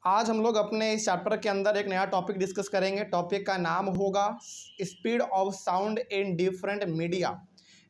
आज हम लोग अपने इस चैप्टर के अंदर एक नया टॉपिक डिस्कस करेंगे। टॉपिक का नाम होगा speed of sound in different media.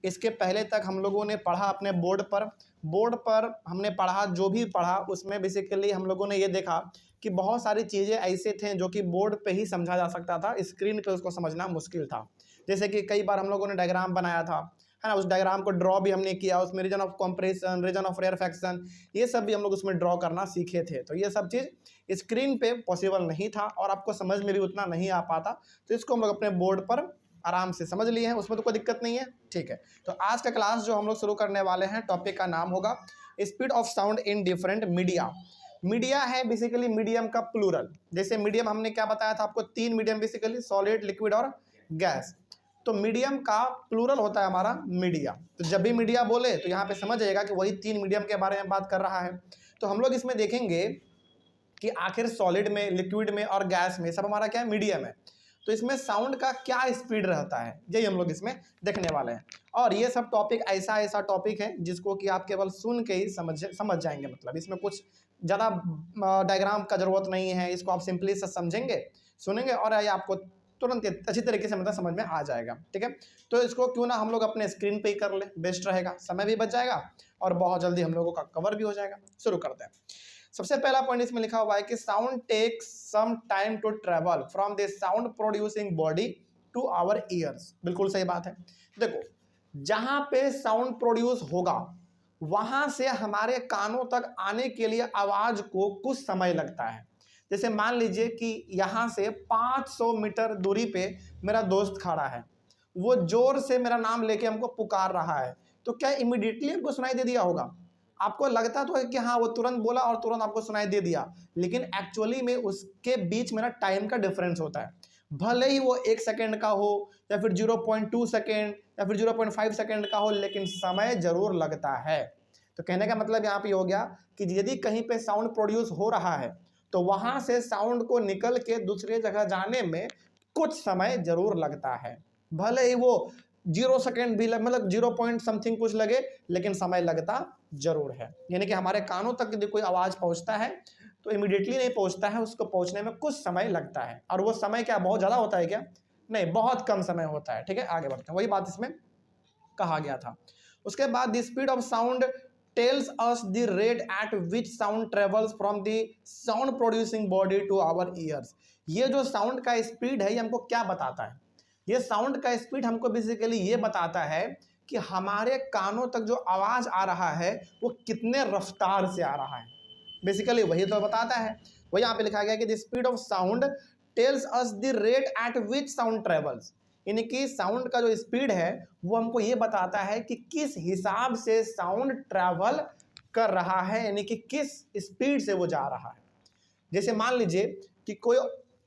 इसके पहले तक हम लोगों ने पढ़ा अपने बोर्ड पर हमने पढ़ा, जो भी पढ़ा उसमें बेसिकली हम लोगों ने ये देखा कि बहुत सारी चीज़ें ऐसे थे जो कि बोर्ड पे ही समझा जा सकता था, स्क्रीन पे उसको समझना मुश्किल था। जैसे कि कई बार हम लोगों ने डायग्राम बनाया था, है ना, उस डायग्राम को ड्रॉ भी हमने किया, उसमें region of compression, region of rarefaction, ये सब भी हम लोग उसमें ड्रॉ करना सीखे थे। तो ये सब चीज़ स्क्रीन पे पॉसिबल नहीं था और आपको समझ में भी उतना नहीं आ पाता, तो इसको हम लोग अपने बोर्ड पर आराम से समझ लिए हैं, उसमें तो कोई दिक्कत नहीं है। ठीक है, तो आज का क्लास जो हम लोग शुरू करने वाले हैं, टॉपिक का नाम होगा speed of sound in different media. Media है बेसिकली मीडियम का प्लूरल। जैसे मीडियम हमने क्या बताया था आपको, 3 मीडियम बेसिकली, सॉलिड, लिक्विड और गैस। तो मीडियम का प्लूरल होता है हमारा मीडिया। तो जब भी मीडिया बोले तो यहाँ पे समझ जाएगा कि वही 3 मीडियम के बारे में बात कर रहा है। तो हम लोग इसमें देखेंगे कि आखिर सॉलिड में, लिक्विड में और गैस में सब हमारा क्या है, मीडियम है। तो इसमें साउंड का क्या स्पीड रहता है, यही हम लोग इसमें देखने वाले हैं। और ये सब टॉपिक ऐसा टॉपिक है जिसको कि आप केवल सुन के ही समझ जाएंगे। मतलब इसमें कुछ ज़्यादा डायग्राम का ज़रूरत नहीं है, इसको आप सिंपली से समझेंगे, सुनेंगे और ये आपको तुरंत अच्छी तरीके से मतलब समझ में आ जाएगा। ठीक है, तो इसको क्यों ना हम लोग अपने स्क्रीन पे ही कर ले, बेस्ट रहेगा, समय भी बच जाएगा और बहुत जल्दी हम लोगों का कवर भी हो जाएगा। शुरू करते हैं। सबसे पहला पॉइंट इसमें लिखा हुआ है कि sound takes some time to travel from the sound producing body to our ears. बिल्कुल सही बात है। देखो, जहां पे साउंड प्रोड्यूस होगा वहां से हमारे कानों तक आने के लिए आवाज को कुछ समय लगता है। जैसे मान लीजिए कि यहाँ से 500 मीटर दूरी पे मेरा दोस्त खड़ा है, वो जोर से मेरा नाम लेके हमको पुकार रहा है, तो क्या इमीडिएटली हमको सुनाई दे दिया होगा? आपको लगता तो है कि हाँ वो तुरंत बोला और तुरंत आपको सुनाई दे दिया, लेकिन एक्चुअली में उसके बीच में ना टाइम का डिफरेंस होता है। भले ही वो 1 सेकेंड का हो या फिर 0.2 सेकेंड या फिर 0.5 सेकेंड का हो, लेकिन समय जरूर लगता है। तो कहने का मतलब यहाँ पे हो गया कि यदि कहीं पे साउंड प्रोड्यूस हो रहा है तो वहां से साउंड को निकल के दूसरे जगह जाने में कुछ समय जरूर लगता है। भले ही वो 0 सेकेंड भी मतलब 0 पॉइंट समथिंग कुछ लगे, लेकिन समय लगता जरूर है। यानी कि हमारे कानों तक यदि कोई आवाज पहुंचता है तो इमीडिएटली नहीं पहुंचता है, उसको पहुंचने में कुछ समय लगता है। और वो समय क्या बहुत ज्यादा होता है क्या? नहीं, बहुत कम समय होता है। ठीक है, आगे बढ़ते हैं। वही बात इसमें कहा गया था। उसके बाद the speed of sound tells us the rate at which sound travels from the sound producing body to our ears। ये जो साउंड का स्पीड है ये हमको क्या बताता है? ये साउंड का स्पीड हमको बेसिकली ये बताता है कि हमारे कानों तक जो आवाज आ रहा है वो कितने रफ्तार से आ रहा है। बेसिकली वही तो बताता है। वही यहाँ पे लिखा गया कि the speed of sound tells us the rate at which sound travels. यानी कि साउंड का जो स्पीड है वो हमको ये बताता है कि किस हिसाब से साउंड ट्रैवल कर रहा है, यानी कि किस स्पीड से वो जा रहा है। जैसे मान लीजिए कि कोई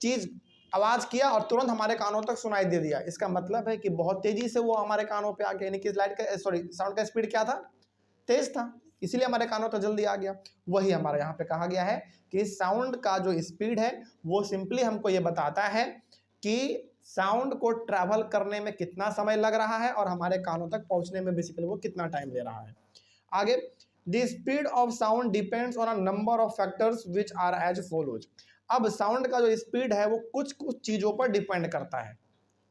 चीज आवाज किया और तुरंत हमारे कानों तक सुनाई दे दिया, इसका मतलब है कि बहुत तेजी से वो हमारे कानों पे आ गया, यानी कि साउंड का स्पीड क्या था? तेज था, इसीलिए हमारे कानों तक जल्दी आ गया। वही हमारे यहाँ पे कहा गया है कि साउंड का जो स्पीड है वो सिंपली हमको ये बताता है कि साउंड को ट्रैवल करने में कितना समय लग रहा है और हमारे कानों तक पहुंचने में बेसिकली वो कितना टाइम ले रहा है। आगे, the speed of sound depends on a number of factors which are as follows. अब साउंड का जो स्पीड है वो कुछ चीजों पर डिपेंड करता है।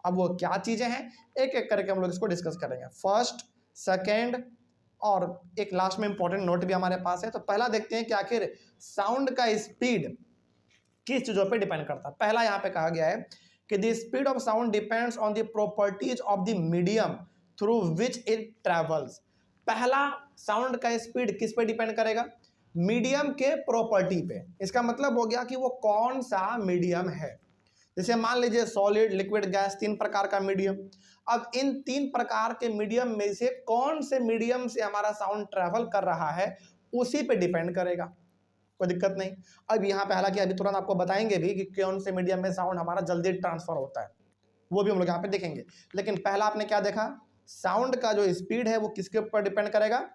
अब वो क्या चीजें हैं, एक एक करके हम लोग इसको डिस्कस करेंगे। फर्स्ट, सेकेंड और एक लास्ट में इंपॉर्टेंट नोट भी हमारे पास है। तो पहला देखते हैं कि आखिर साउंड का स्पीड किस चीजों पर डिपेंड करता है। पहला यहाँ पे कहा गया है कि the speed of sound depends on the properties of the medium through which it travels. पहला, साउंड का स्पीड किस पे डिपेंड करेगा? मीडियम के प्रॉपर्टी पे। इसका मतलब हो गया कि वो कौन सा मीडियम है। जैसे मान लीजिए सॉलिड, लिक्विड, गैस, 3 प्रकार का मीडियम। अब इन 3 प्रकार के मीडियम में से कौन से मीडियम से हमारा साउंड ट्रेवल कर रहा है उसी पे डिपेंड करेगा। कोई दिक्कत नहीं। अब यहाँ पे हालांकि अभी तुरंत आपको बताएंगे भी कि कौन से मीडियम में साउंड हमारा जल्दी ट्रांसफर होता है, वो भी हम लोग यहाँ पे देखेंगे। लेकिन पहला आपने क्या देखा, साउंड का जो स्पीड है वो किसके ऊपर डिपेंड करेगा?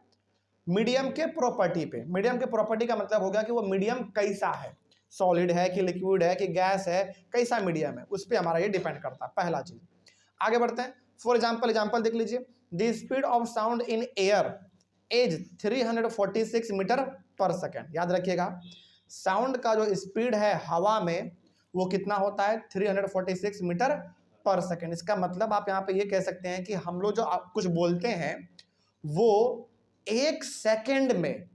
मीडियम के प्रॉपर्टी पे। मीडियम के प्रॉपर्टी का मतलब होगा कि वो मीडियम कैसा है, सॉलिड है कि लिक्विड है कि गैस है, कैसा मीडियम है, उस पर हमारा ये डिपेंड करता है। पहला चीज। आगे बढ़ते हैं। फॉर एग्जाम्पल देख लीजिए, the speed of sound in air is 346 metre per second. याद रखिएगा, साउंड का जो स्पीड है हवा में वो कितना होता है, 346 मीटर पर सेकेंड। इसका मतलब आप यहाँ पे ये कह सकते हैं कि हम लोग जो कुछ बोलते हैं वो 1 सेकेंड में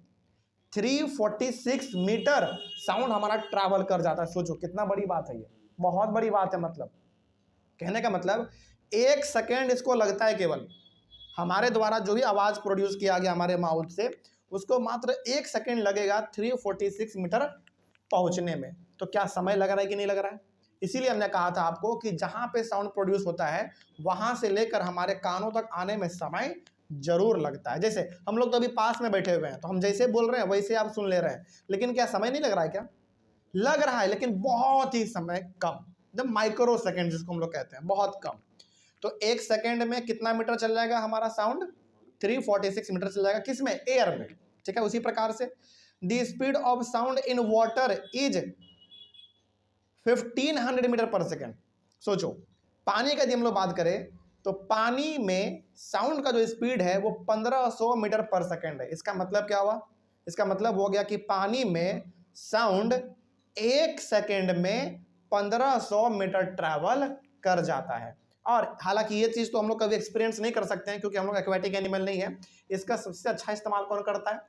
346 मीटर साउंड हमारा ट्रैवल कर जाता है। सोचो कितना बड़ी बात है, ये बहुत बड़ी बात है। मतलब कहने का मतलब 1 सेकेंड इसको लगता है, केवल हमारे द्वारा जो भी आवाज प्रोड्यूस किया गया हमारे माउथ से, उसको मात्र 1 सेकेंड लगेगा 346 मीटर पहुंचने में। तो क्या समय लग रहा है कि नहीं लग रहा है? इसीलिए हमने कहा था आपको कि जहां पे साउंड प्रोड्यूस होता है वहां से लेकर हमारे कानों तक आने में समय जरूर लगता है। जैसे हम लोग तो अभी पास में बैठे हुए हैं, तो हम जैसे बोल रहे हैं वैसे आप सुन ले रहे हैं, लेकिन क्या समय नहीं लग रहा है? क्या लग रहा है, लेकिन बहुत ही समय कम, जब माइक्रो सेकेंड जिसको हम लोग कहते हैं, बहुत कम। तो 1 सेकेंड में कितना मीटर चल जाएगा हमारा साउंड? 346 मीटर चल जाएगा। किसमें? एयर में। ठीक है, उसी प्रकार से the speed of sound in water is 1500 metre per second. सोचो पानी का यदि हम लोग बात करें तो पानी में साउंड का जो स्पीड है वो 1500 मीटर पर सेकेंड है। इसका मतलब क्या हुआ? इसका मतलब हो गया कि पानी में साउंड 1 सेकेंड में 1500 मीटर ट्रैवल कर जाता है। और हालांकि ये चीज तो हम लोग कभी एक्सपीरियंस नहीं कर सकते हैं, क्योंकि हम लोग एक्वेटिक एनिमल नहीं है। इसका सबसे अच्छा इस्तेमाल कौन करता है?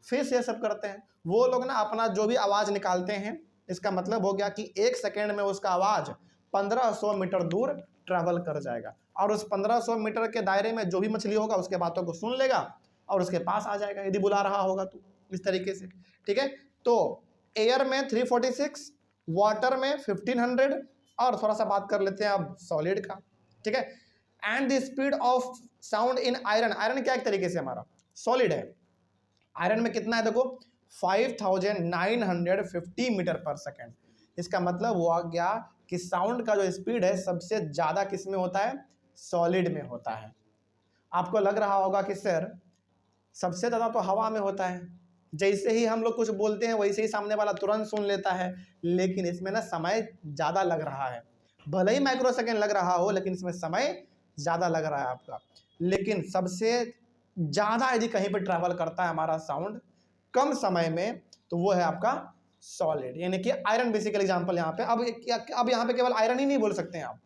फिश ये सब करते हैं। वो लोग ना अपना जो भी आवाज निकालते हैं, इसका मतलब हो गया कि 1 सेकेंड में उसका आवाज 1500 मीटर दूर ट्रैवल कर जाएगा, और उस 1500 मीटर के दायरे में जो भी मछली होगा उसके बातों को सुन लेगा और उसके पास आ जाएगा, यदि बुला रहा होगा तो, इस तरीके से। ठीक है, तो एयर में 346, वाटर में 1500, और थोड़ा सा बात कर लेते हैं अब सॉलिड का। ठीक है, and the speed of sound in iron. Iron क्या एक तरीके से हमारा सॉलिड है। आयरन में कितना है देखो, 5950 मीटर पर सेकेंड। इसका मतलब हुआ गया कि साउंड का जो स्पीड है सबसे ज्यादा किस में होता है? सॉलिड में होता है। आपको लग रहा होगा कि सर सबसे ज्यादा तो हवा में होता है, जैसे ही हम लोग कुछ बोलते हैं वैसे ही सामने वाला तुरंत सुन लेता है, लेकिन इसमें ना समय ज्यादा लग रहा है। भले ही माइक्रो सेकेंड लग रहा हो, लेकिन इसमें समय ज्यादा लग रहा है आपका। लेकिन सबसे ज्यादा यदि कहीं पर ट्रैवल करता है हमारा साउंड कम समय में, तो वो है आपका सॉलिड, यानी कि आयरन। बेसिकल एग्जांपल यहाँ पे अब यहाँ पे केवल आयरन ही नहीं बोल सकते हैं आप,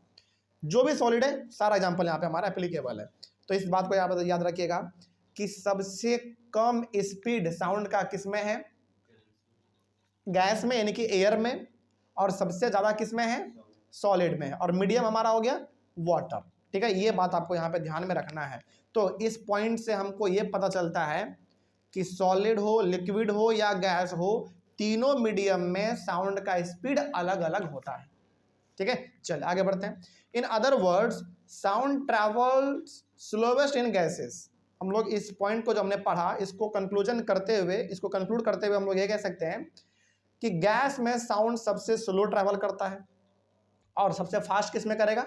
जो भी सॉलिड है सारा एग्जांपल यहाँ पे हमारा एप्लीकेबल है। तो इस बात को याद रखिएगा कि सबसे कम स्पीड साउंड का किसमें है? गैस में, यानी कि एयर में, और सबसे ज्यादा किसमें है? सॉलिड में, और मीडियम हमारा हो गया वाटर। ठीक है, ये बात आपको यहाँ पे ध्यान में रखना है। तो इस पॉइंट से हमको ये पता चलता है कि सॉलिड हो, लिक्विड हो या गैस हो, तीनों मीडियम में साउंड का स्पीड अलग अलग होता है। ठीक है, चलिए आगे बढ़ते हैं। In other words sound travels slowest in gases. हम लोग इस पॉइंट को जो हमने पढ़ा, इसको कंक्लूड करते हुए हम लोग ये कह सकते हैं कि गैस में साउंड सबसे स्लो ट्रैवल करता है, और सबसे फास्ट किस में करेगा?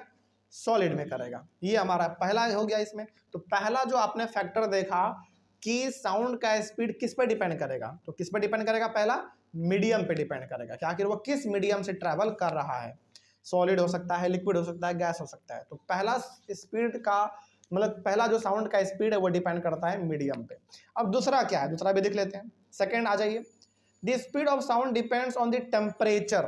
सॉलिड में करेगा। ये हमारा पहला हो गया इसमें। तो पहला जो आपने फैक्टर देखा कि साउंड का स्पीड किस पे डिपेंड करेगा, तो किस पे डिपेंड करेगा? पहला मीडियम पे डिपेंड करेगा कि आखिर वो किस मीडियम से ट्रैवल कर रहा है। सॉलिड हो सकता है, लिक्विड हो सकता है, गैस हो सकता है। तो पहला स्पीड का मतलब पहला जो साउंड का स्पीड है वो डिपेंड करता है मीडियम पे। अब दूसरा क्या है, दूसरा भी देख लेते हैं। सेकेंड आ जाइए। The speed of sound depends on the temperature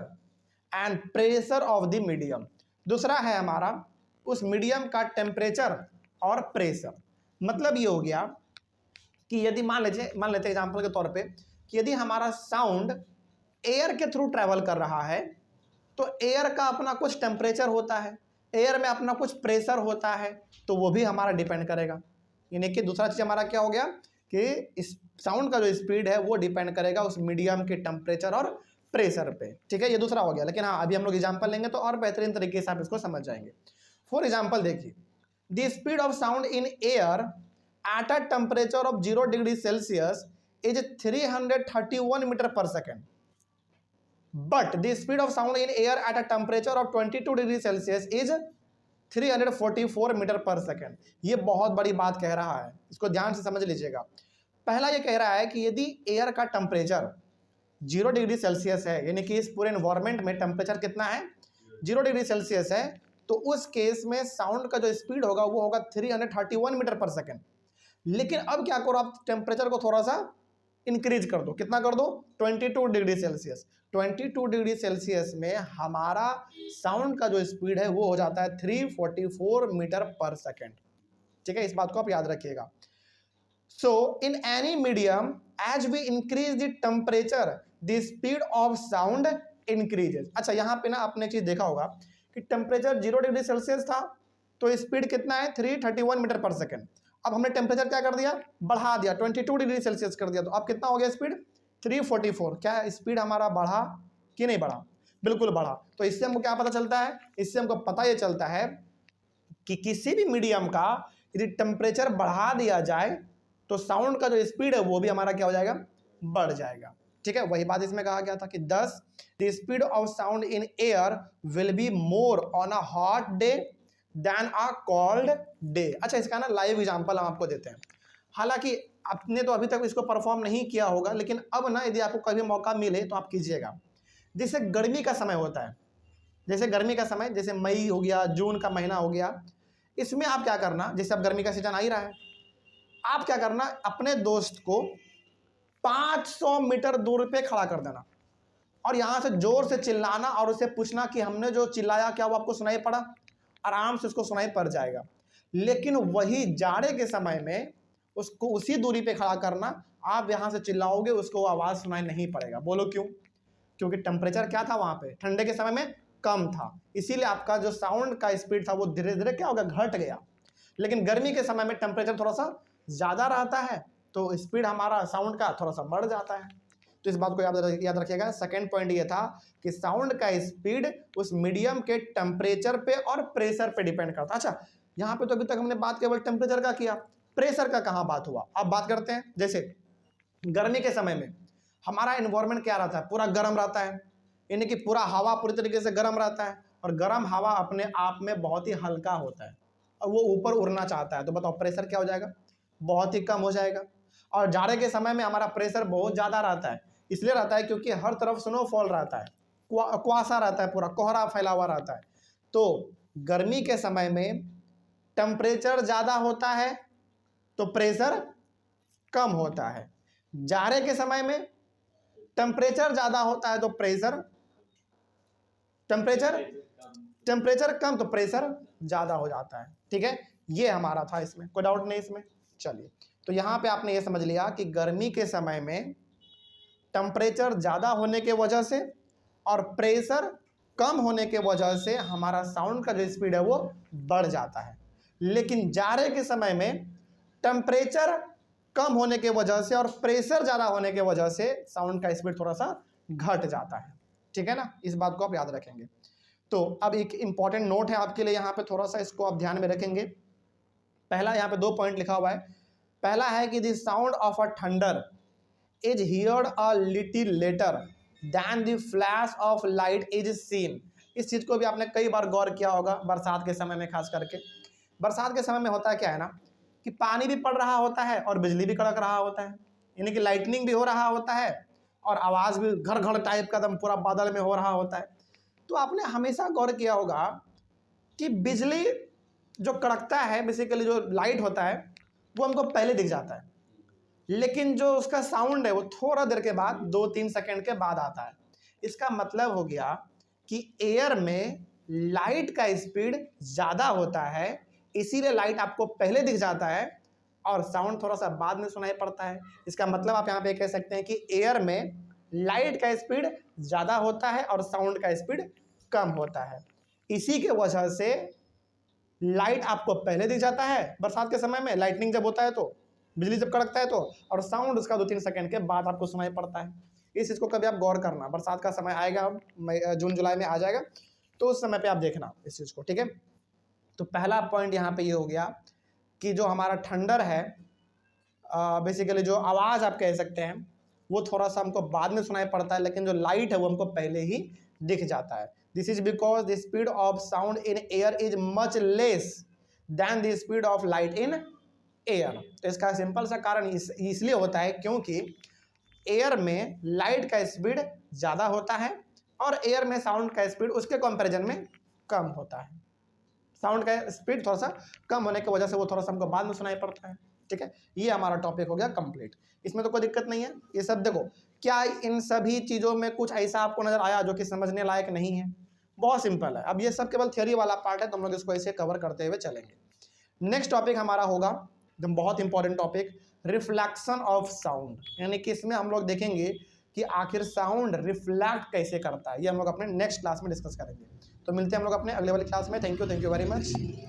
and pressure of the medium. दूसरा है हमारा उस मीडियम का टेम्परेचर और प्रेशर। मतलब ये हो गया कि यदि मान लेते एग्जांपल के तौर पे कि यदि हमारा साउंड एयर के थ्रू ट्रैवल कर रहा है, तो एयर का अपना कुछ टेम्परेचर होता है, एयर में अपना कुछ प्रेशर होता है, तो वो भी हमारा डिपेंड करेगा। यानी कि दूसरा चीज़ हमारा क्या हो गया कि इस साउंड का जो स्पीड है वो डिपेंड करेगा उस मीडियम के टेम्परेचर और प्रेशर पे। ठीक है, ये दूसरा हो गया। लेकिन हाँ, अभी हम लोग एग्जांपल लेंगे तो और बेहतरीन तरीके से आप इसको समझ जाएंगे। फॉर एग्जांपल देखिए, the speed of sound in air at a temperature of 0 degree Celsius is 331 metre per second, but the speed of sound in air at a temperature of 22 degree Celsius is 344 metre per second. ये बहुत बड़ी बात कह रहा है, इसको ध्यान से समझ लीजिएगा। पहला ये कह रहा है कि यदि एयर का टेम्परेचर 0 डिग्री सेल्सियस है, यानी कि इस पूरे एनवायरमेंट में टेम्परेचर कितना है? 0 डिग्री सेल्सियस है, तो उस केस में साउंड का जो स्पीड होगा वो होगा 331 मीटर पर सेकेंड। लेकिन अब क्या करो, आप टेम्परेचर को थोड़ा सा इंक्रीज कर दो, कितना कर दो 22 डिग्री सेल्सियस। 22 डिग्री सेल्सियस में हमारा साउंड का जो स्पीड है वो हो जाता है 344 मीटर पर सेकेंड। ठीक है, इस बात को आप याद रखिएगा। So in any medium as we increase the temperature the speed of sound increases. अच्छा, यहाँ पे ना आपने चीज देखा होगा कि टेम्परेचर 0 डिग्री सेल्सियस था तो स्पीड कितना है 331 मीटर पर सेकेंड। अब हमने टेम्परेचर क्या कर दिया, बढ़ा दिया, 22 डिग्री सेल्सियस कर दिया, तो अब कितना हो गया स्पीड 344। क्या स्पीड हमारा बढ़ा कि नहीं बढ़ा? बिल्कुल बढ़ा। तो इससे हमको क्या पता चलता है, इससे हमको पता ये चलता है कि किसी भी मीडियम का यदि टेम्परेचर बढ़ा दिया जाए तो साउंड का जो स्पीड है वो भी हमारा क्या हो जाएगा, बढ़ जाएगा। ठीक है, वही बात इसमें कहा गया था कि दस the speed of sound in air will be more on a hot day then a cold day. अच्छा, इसका ना लाइव एग्जांपल हम आपको देते हैं। हालांकि आपने तो अभी तक इसको परफॉर्म नहीं किया होगा, लेकिन अब ना यदि आपको कभी मौका मिले तो आप कीजिएगा। जैसे गर्मी का समय होता है, जैसे गर्मी का समय, जैसे मई हो गया, जून का महीना हो गया, इसमें आप क्या करना, जैसे अब गर्मी का सीजन आ ही रहा है, आप क्या करना, अपने दोस्त को 500 मीटर दूर पे खड़ा कर देना और यहां से जोर से चिल्लाना और उसे पूछना कि हमने जो चिल्लाया क्या वो आपको सुनाई पड़ा। आराम से उसको सुनाई पड़ जाएगा। लेकिन वही जाड़े के समय में उसको उसी दूरी पे खड़ा करना, आप यहां से चिल्लाओगे उसको आवाज सुनाई नहीं पड़ेगा। बोलो क्यों? क्योंकि टेम्परेचर क्या था वहां पे, ठंडे के समय में कम था, इसीलिए आपका जो साउंड का स्पीड था वो धीरे धीरे क्या हो गया, घट गया। लेकिन गर्मी के समय में टेम्परेचर थोड़ा सा ज्यादा रहता है तो स्पीड हमारा साउंड का थोड़ा सा बढ़ जाता है। तो इस बात को याद रखिएगा। सेकंड पॉइंट ये था कि साउंड का स्पीड उस मीडियम के टेम्परेचर पे और प्रेशर पे डिपेंड करता है। अच्छा, यहाँ पे तो अभी तक हमने बात केवल टेम्परेचर का किया, प्रेशर का कहाँ बात हुआ, अब बात करते हैं। जैसे गर्मी के समय में हमारा एनवायरमेंट क्या रहता है, पूरा गर्म रहता है, यानी कि पूरा हवा पूरी तरीके से गर्म रहता है और गर्म हवा अपने आप में बहुत ही हल्का होता है और वो ऊपर उड़ना चाहता है, तो बताओ प्रेशर क्या हो जाएगा, बहुत ही कम हो जाएगा। और जाड़े के समय में हमारा प्रेशर बहुत ज़्यादा रहता है, इसलिए रहता है क्योंकि हर तरफ स्नोफॉल रहता है, कुआसा रहता है, पूरा कोहरा फैला हुआ रहता है। तो गर्मी के समय में टेम्परेचर ज़्यादा होता है तो प्रेशर कम होता है, जाड़े के समय में टेम्परेचर ज़्यादा होता है तो टेम्परेचर कम तो प्रेशर ज़्यादा हो जाता है। ठीक है, ये हमारा था, इसमें कोई डाउट नहीं इसमें। चलिए, तो यहाँ पे आपने ये समझ लिया कि गर्मी के समय में टेम्परेचर ज़्यादा होने के वजह से और प्रेशर कम होने के वजह से हमारा साउंड का जो स्पीड है वो बढ़ जाता है। लेकिन जाड़े के समय में टेम्परेचर कम होने के वजह से और प्रेशर ज़्यादा होने के वजह से साउंड का स्पीड थोड़ा सा घट जाता है। ठीक है ना, इस बात को आप याद रखेंगे। तो अब एक इंपॉर्टेंट नोट है आपके लिए यहाँ पे, थोड़ा सा इसको आप ध्यान में रखेंगे। पहला, यहाँ पे 2 पॉइंट लिखा हुआ है। पहला है कि the sound of a thunder is heard a little later than the flash of light is seen. इस चीज़ को भी आपने कई बार गौर किया होगा, बरसात के समय में खास करके। बरसात के समय में होता है क्या है ना कि पानी भी पड़ रहा होता है और बिजली भी कड़क रहा होता है, यानी कि लाइटनिंग भी हो रहा होता है और आवाज़ भी घर घर टाइप का दम पूरा बादल में हो रहा होता है। तो आपने हमेशा गौर किया होगा कि बिजली जो कड़कता है, बेसिकली जो लाइट होता है वो हमको पहले दिख जाता है, लेकिन जो उसका साउंड है वो थोड़ा देर के बाद 2-3 सेकंड के बाद आता है। इसका मतलब हो गया कि एयर में लाइट का स्पीड ज़्यादा होता है, इसीलिए लाइट आपको पहले दिख जाता है और साउंड थोड़ा सा बाद में सुनाई पड़ता है। इसका मतलब आप यहाँ पे कह सकते हैं कि एयर में लाइट का स्पीड ज़्यादा होता है और साउंड का स्पीड कम होता है। इसी के वजह से लाइट आपको पहले दिख जाता है बरसात के समय में, लाइटनिंग जब होता है तो, बिजली जब कड़कता है तो, और साउंड उसका 2-3 सेकंड के बाद आपको सुनाई पड़ता है। इस चीज़ को कभी आप गौर करना, बरसात का समय आएगा, जून जुलाई में आ जाएगा, तो उस समय पे आप देखना इस चीज़ को। ठीक है, तो पहला पॉइंट यहाँ पे ये हो गया कि जो हमारा थंडर है, बेसिकली जो आवाज़ आप कह सकते हैं, वो थोड़ा सा हमको बाद में सुनाई पड़ता है, लेकिन जो लाइट है वो हमको पहले ही दिख जाता है। This is because the speed of sound in air is much less than the speed of light in air. तो इसका सिंपल सा कारण इसलिए होता है क्योंकि एयर में लाइट का स्पीड ज़्यादा होता है और एयर में साउंड का स्पीड उसके कंपैरिजन में कम होता है। साउंड का स्पीड थोड़ा सा कम होने की वजह से वो थोड़ा सा हमको बाद में सुनाई पड़ता है। ठीक है, ये हमारा टॉपिक हो गया कंप्लीट। इसमें तो कोई दिक्कत नहीं है। ये सब देखो, क्या इन सभी चीज़ों में कुछ ऐसा आपको नजर आया जो कि समझने लायक नहीं है? बहुत सिंपल है। अब ये सब केवल थियोरी वाला पार्ट है, तो हम लोग इसको ऐसे कवर करते हुए चलेंगे। नेक्स्ट टॉपिक हमारा होगा एकदम बहुत important topic, reflection of sound. यानी कि इसमें हम लोग देखेंगे कि आखिर साउंड रिफ्लेक्ट कैसे करता है। ये हम लोग अपने नेक्स्ट क्लास में डिस्कस करेंगे। तो मिलते हैं हम लोग अपने अगले वाली क्लास में। Thank you very much.